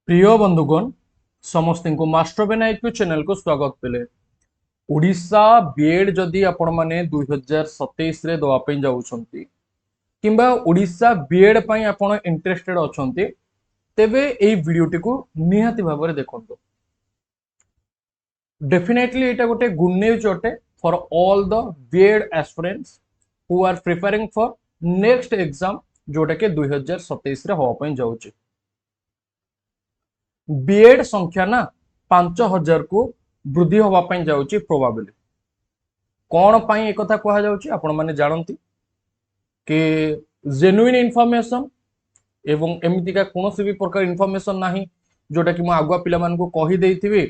प्रिय बंधुगण समस्त को मास्टर बेनायक चैनल को स्वागत पेले। ओडिशा बीएड जदि आपण माने 2027 रे दवा पई जाउछंती किंबा ओडिशा बीएड पई आपण इंटरेस्टेड अछंती तेबे एई वीडियोटी को निहाती भाव में देखंतो। डेफिनेटली एटा गोटे गुड न्यूज अटे for all the BEd aspirants who are preparing for next exam जोटा के 2027 रे होवा पई जाउची। बीएड संख्या ना 5000 को वृद्धि होगा जाऊँगी प्रोबाबिली कौन पाई एक कथा कह जाऊँगी आपण माने जानती कि जेन्युइन इनफॉरमेशन एवं एमतीका कौन भी प्रकार इनफॉरमेशन नाही जोटा कि मु आगुआ पिला मान को कही देइथिबे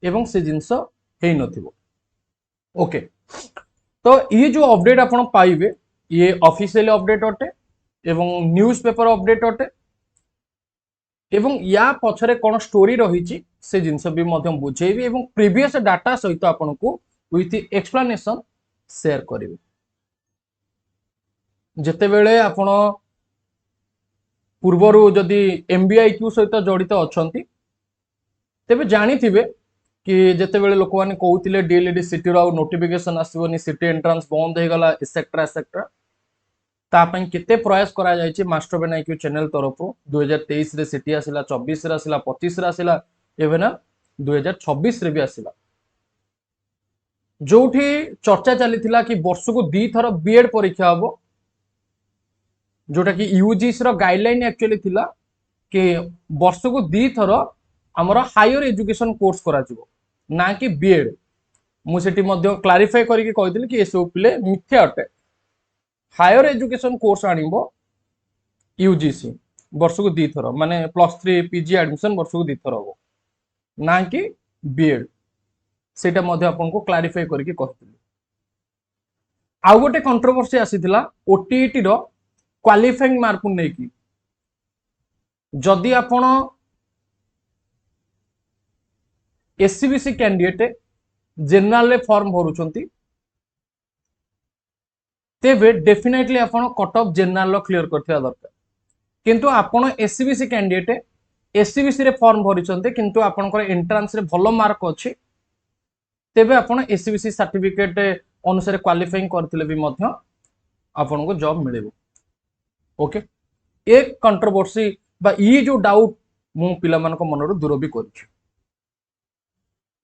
एवं से जिंस हेई नथिबो। ओके तो ये जो अपडेट आपण पाइबे ये ऑफिशियल अपडेट अटे एवं न्यूज़पेपर अपडेट अटे एवं या पछरे कौन स्टोरी रही से जिनस भी बुझेबी एवं प्रीवियस डाटा सहित आपन को विथ एक्सप्लेनेशन शेयर करेंगे। जितेबेले आपण पूर्वर जदि एमबीआईक्यू सहित जड़ित अच्छा तेबे जानिथिबे कि जितेबेले लोक मैंने कहते डीएलएडी सिटी रो नोटिफिकेशन आसबनी सिटी एंट्रांस बंद हो गला एसेक्ट्रा एसेक्ट्रा तापन केते प्रयास करा जायछि मास्टर बेनायक चैनल तरफ 2023 रे सिटी आसिला 24 रे आसिला 25 रे आसिला एवं 2026 रे भी आसिला जोठी चर्चा चलीथिला कि वर्ष को 2 थर बीएड परीक्षा हबो जोटा कि यूजीसी रो गाइडलाइन एक्चुअली थिला कि वर्ष को 2 थर हमर हायर एजुकेशन कोर्स करा जिवो ना कि बीएड। मु सेठी मध्ये क्लारिफाई करिके कहिदिली कि एसो पिले मिथ्या अटे। हायर एजुकेशन कोर्स आनिबो यूजीसी वर्ष को 2 थर माने +3 पीजी एडमिशन वर्ष को 2 थर हो ना कि बीएड सेटा मध्ये आपन को क्लारिफाई करके कहथिली। आ गोटे कंट्रोवर्सी आसीथिला ओटीईटी रो क्वालिफाइंग मार्क नै कि जदि आपन एससीबीसी कैंडिडेट जनरल फॉर्म भरुचंती तेबे डेफिनेटली आपण कट ऑफ जनरल क्लियर करथिया दरकार किंतु आपण एससीबीसी कैंडिडेट एससीबीसी रे फॉर्म भरिचंते किंतु आपनकर एंट्रांस रे भलो मार्क अछि तेबे आपण एससीबीसी सर्टिफिकेट अनुसार क्वालिफाइंग करथिले भी मध्य आपण को जॉब मिलेबो। ओके एक कंट्रोवर्सी बा ई जो डाउट मु पिला मान को मनरो दूर भी करछि।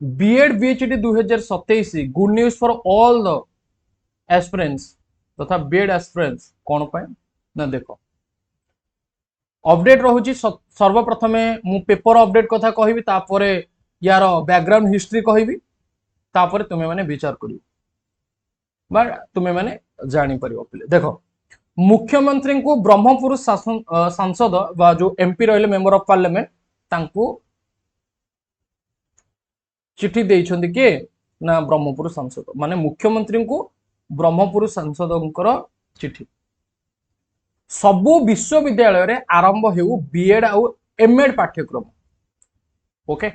बीएड बीएचडी 2027 good news for all the aspirants तथा बीएड एस्पिरेंट्स कौन पाए ना देखो अपडेट रहुची सर्वप्रथमे मु पेपर अपडेट कथा कहिबी तापरे यार बैकग्राउंड हिस्ट्री कहिबी तापरे तुमे माने विचार करियो बा तुमे माने जानि परियो। पिले देखो मुख्यमंत्री को ब्रह्मपुर सांसद बा जो एमपी रहले मेंबर ऑफ पार्लियामेंट तांको चिट्ठी देइछन्ती के ना ब्रह्मपुर सांसद माने मुख्यमंत्री को ब्रह्मपुर सांसदंकर चिट्ठी सबु विश्वविद्यालय रे आरंभ हेउ बीएड आउ एमएड पाठ्यक्रम। ओके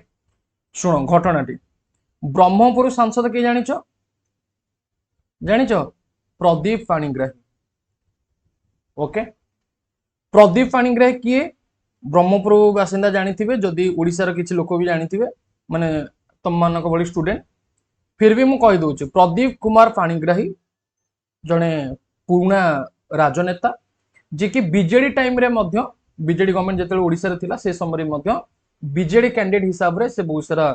सुनो घटनाटी ब्रह्मपुर सांसद के जानिचो प्रदीप पाणिग्राही। ओके प्रदीप पाणिग्राही किए ब्रह्मपुर बासिंदा जानिथिबे जदि ओडिसा रो किछि लोक भी जानिथिबे माने तम मानक बड़ी स्टूडेंट फिर भी मु कहि दोछु प्रदीप कुमार पाणिग्राही जने पुराना राजनेता जे कि बीजेडी टाइम रे मध्य बीजेडी गवर्नमेंट जेते ओडिसा रे थिला से समय मध्य बीजेडी कैंडिडेट हिसाब रे से बहुत सारा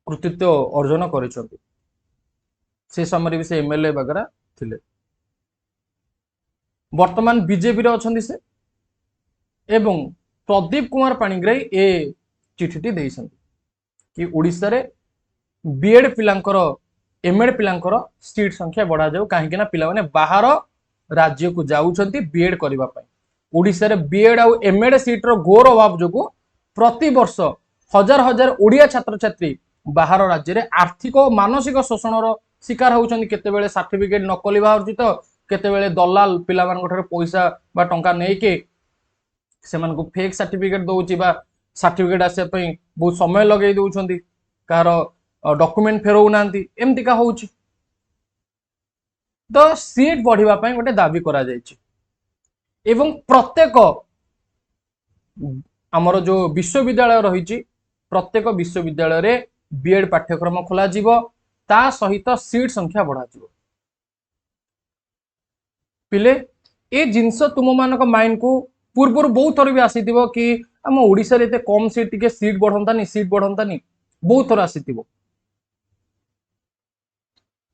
कृतित्व अर्जन करिसथि से समय भी से एमएलए वगैरह थिले वर्तमान बीजेपी रे अछंती से एवं प्रदीप कुमार पाणिग्राही ए चिठीटी देइसथि कि ओडिसा रे बीएड पिलांकर एमएड पिलांकर सीट संख्या बढ़ा जाऊ कहीं ना पिला माने बाहर राज्य को जाउछंती बीएड करबा पई। ओडिसा रे बीएड आ एमएड सीट रो घोर अभाव जोगु प्रति वर्ष हजार हजार ओडिया छात्र छात्री बाहर राज्य रे आर्थिक और मानसिक शोषण रो शिकार होउछंती। केतेबेले सर्टिफिकेट नकली बाहर जितो केतेबेले दलाल पिला मान ठरे पैसा बा टंका नै के सेमान को फेक सर्टिफिकेट दोउची बा सर्टिफिकेट आसे पई बहुत समय लगै दोउछंती कार डॉक्यूमेंट फेरौ नांती एमती का होउची तो सीट बढ़िबा पई गोटे दाबी करा जायछि एवं प्रत्येक आमर जो विश्वविद्यालय रही प्रत्येक विश्वविद्यालय रे बीएड पाठ्यक्रम खोला जीवो ता सहित सीट संख्या बढ़ा जीवो। पिले ए जिनस तुम मानक माइंड को पूर्व बहुत थर भी आसीथिबो कि आम ओडिसा रे एते कम सीट टिके सीट बढ़ंतानी बहुत थर आसीथिबो।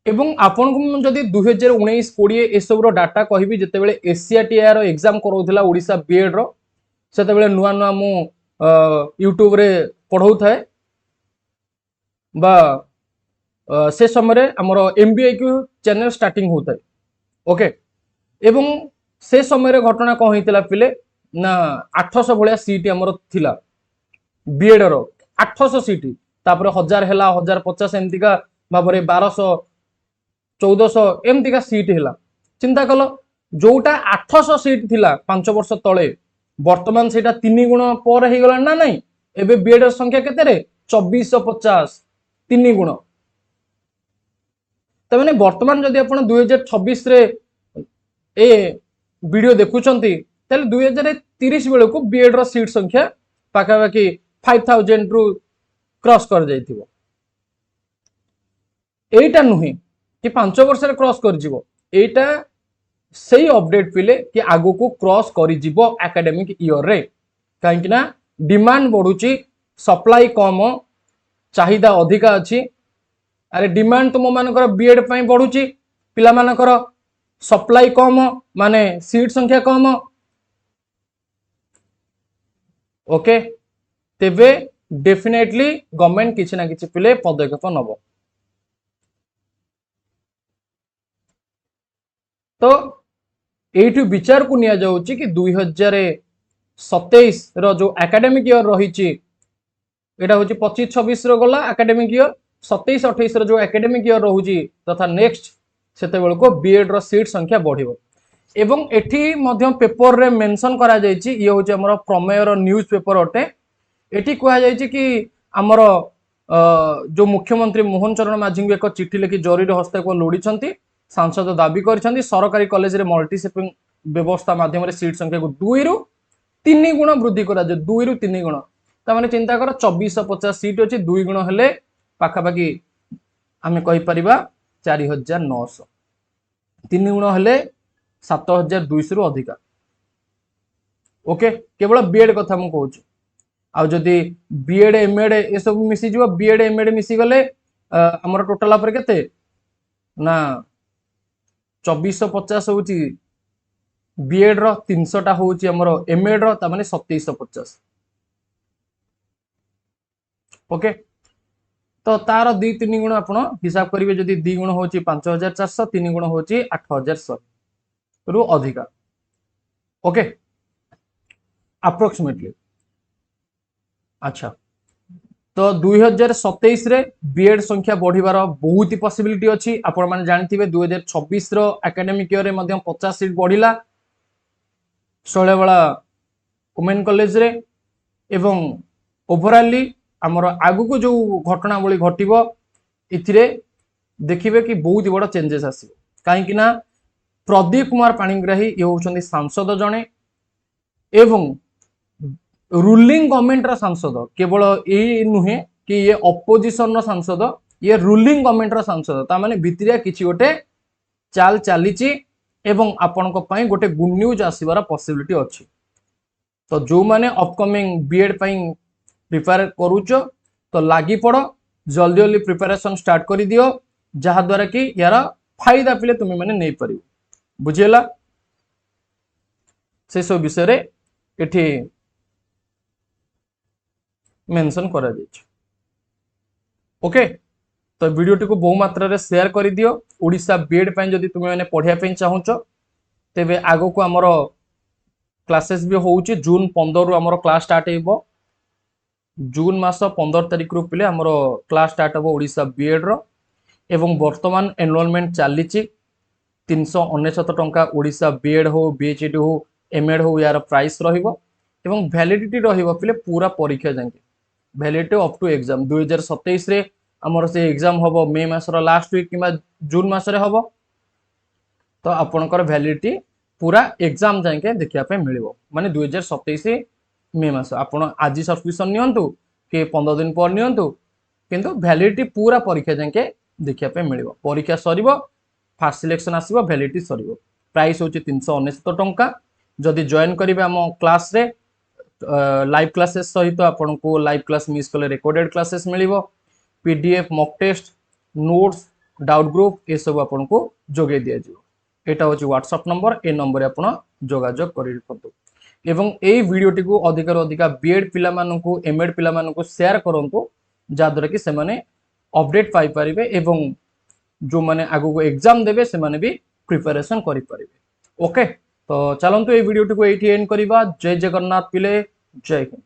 एवं आपन को जदि 2019-20 ए सब रो डाटा कहबी जेतेबेले एसीआईटीआई रो एग्जाम करोथिला ओडिसा बीएड रो सेतेबेले नुआ नुआ मु यूट्यूब रे पढ़ौ थाए बा से समय आमर एमबीआईक्यू चैनल स्टार्टिंग होता है। ओके एवं से समय घटना कौन होता पिले ना 800 भाया सीट आमर थिला बीएड रो 800 सीट तापर 1000 है 1050 एमतीका भाव 1200 1400 एमतीका सीट है। चिंता कल जोटा 800 सीट थिला 5 वर्ष तले वर्तमान से 3 गुण पर हो गला ना नहीं एबे बीएड संख्या केते 2450 3 गुण। तमाने वर्तमान जदि आपण 2026 रे ए वीडियो देखुचंती ताले 2030 बेले को बीएड रो सीट संख्या पाखापाखि 5000 रु क्रॉस कर जाइथिबो। एटा नुहे कि 5 वर्ष रे क्रॉस कर जीवो एटा सही अपडेट पिले कि आगो को क्रॉस करि जीवो एकेडमिक ईयर रे काहे कि ना डिमांड बढ़ुची सप्लाई कम चाहिदा अधिका अछि। अरे डिमांड तुम मानकर बीएड पई बढ़ुची पिला मानकर सप्लाई कम माने सीट संख्या कम। ओके तेबे डेफिनेटली गवर्नमेंट किछि ना किछि पिले पदक्षेप नबो। तो एठु विचार को निया जाउची कि 2027 रो जो एकेडमिक ईयर रहिची एटा होची 25-26 रो गला एकेडमिक ईयर 27-28 रो जो एकेडमिक ईयर रहूची तथा नेक्स्ट सेते बेल को बीएड रो सीट संख्या बढ़िबो। एवं एठी मध्य पेपर रे मेंशन करा जायची ये होची हमर प्रमेय रो न्यूज पेपर अटे। एठी कहा जायची कि हमर जो मुख्यमंत्री मोहन चरण माझी को एक चिठी लिखि जरूरी हस्तक्षेप लोड़ी सांसद दाबी कर सरकारी कॉलेज रे मल्टी शिपिंग व्यवस्था माध्यम रे सीट संख्या को 2 रु 3 गुण वृद्धि करा जाय 2 रु 3 गुण तामाने चिंता कर 2450 सीट अछि 2 गुण हेले पाखापाखि आमे कहि परिबा 4900 3 गुण हेले 7200 रु अधिका। ओके केवल बीएड कथा मु कहूँ आ जदि बीएड एमएड ए सब मिसी जीव बीएड एमएड मिसी गले हमर टोटल पर केते ना 2450 होची बीएड रो 300 टा होची हमर एमएड रो ता माने 2750। ओके तो तार 2-3 गुण आपण हिसाब करिवे जदि 2 गुण होची 5400 3 गुण होची 8100 रु अधिका। ओके अप्रोक्सीमेटली अच्छा तो 2027 रे बीएड संख्या बढ़िबार बहुत ही पॉसिबिलिटी अछि। आपण माने जानथिबे 2026 रो एकेडमिक ईयर रे मध्यम 50 सीट बढ़िला शैलवाला वुमेन कॉलेज रे एवं ओवरऑली हमर आगु को जो घटनावली घटिबो इथिरे देखिबे कि बहुत ही बड़ चेंजेस आसीबो काहे कि ना प्रदीप कुमार पाणिग्राही ये होचंदी सांसद जणे एवं रूलिंग गवर्नमेंट रा सांसद केवल ए नुहे कि ये अपोजिशन रा सांसद ये रूलिंग गवर्नमेंट रा सांसद ता माने भितरिया किछि गोटे चाल चालीची एवं आपन को पई गोटे गुड न्यूज आसीबार पॉसिबिलिटी अछि। तो जो माने अपकमिंग बीएड पई प्रिपेयर करूचो तो लागी पड़ो जल्दी जल्दी प्रिपरेशन स्टार्ट कर दियो जहा द्वारा कि यार फायदा पिले तुम माने नहीं परियो बुझेला से सब विषय रे एठी मेंशन करा जाय। ओके तो वीडियो टी को बहु मात्रा रे शेयर कर दियो ओडिशा बीएड पई जदी तुम माने पढिया पई चाहुचो तेबे आगो को हमरो क्लासेस भी होउची जून 15 रु हमरो क्लास स्टार्ट हेबो जून मास 15 तारिख रु पिले हमरो क्लास स्टार्ट हेबो ओडिशा बीएड रो एवं वर्तमान एनरोलमेंट चालीची 399 टंका ओडिशा बीएड हो बीएचडी हो एमएड हो यार प्राइस रहिबो एवं वैलिडिटी रहिबो पिले पूरा परीक्षा जांके वैलिडिटी अप टू एग्जाम 2027 रे हमर से एग्जाम होबो मे मासर लास्ट वीक किबा जून मासरे होबो तो आपनकर वैलिडिटी पूरा एग्जाम जांके देखिया पे मिलिबो माने 2027 मे मास आपण आज सब्सक्रिप्शन नियंतु कि 15 दिन पर नियंतु किंतु वैलिडिटी पूरा परीक्षा जाके देखिया पे मिलिबो परीक्षा सरीबो फास्ट सिलेक्शन आसीबो वैलिडिटी सरीबो प्राइस होची 399 टंका जदि जॉइन करिवे हम क्लास रे लाइव क्लासेस सहित आपन को लाइव क्लास मिस कले रिकॉर्डेड क्लासेस मिलिबो PDF mock test notes doubt group ये सब आपन को जोगे दिया जिवो एटा होची व्हाट्सएप नंबर ए नंबर आपण जोगाजोग करि रखतु एवं एई वीडियोटी को अधिक अधिक बीएड पिला मानकु एमएड पिला मानकु शेयर करंतु जाद्वारा कि से माने अपडेट पाई परिबे एवं जो माने आगु को एग्जाम देबे से माने भी प्रिपरेशन करि परिबे ओके तो चलंतु ए वीडियोटी को एठी एंड करिबा जय जगन्नाथ पिले जय हिंद।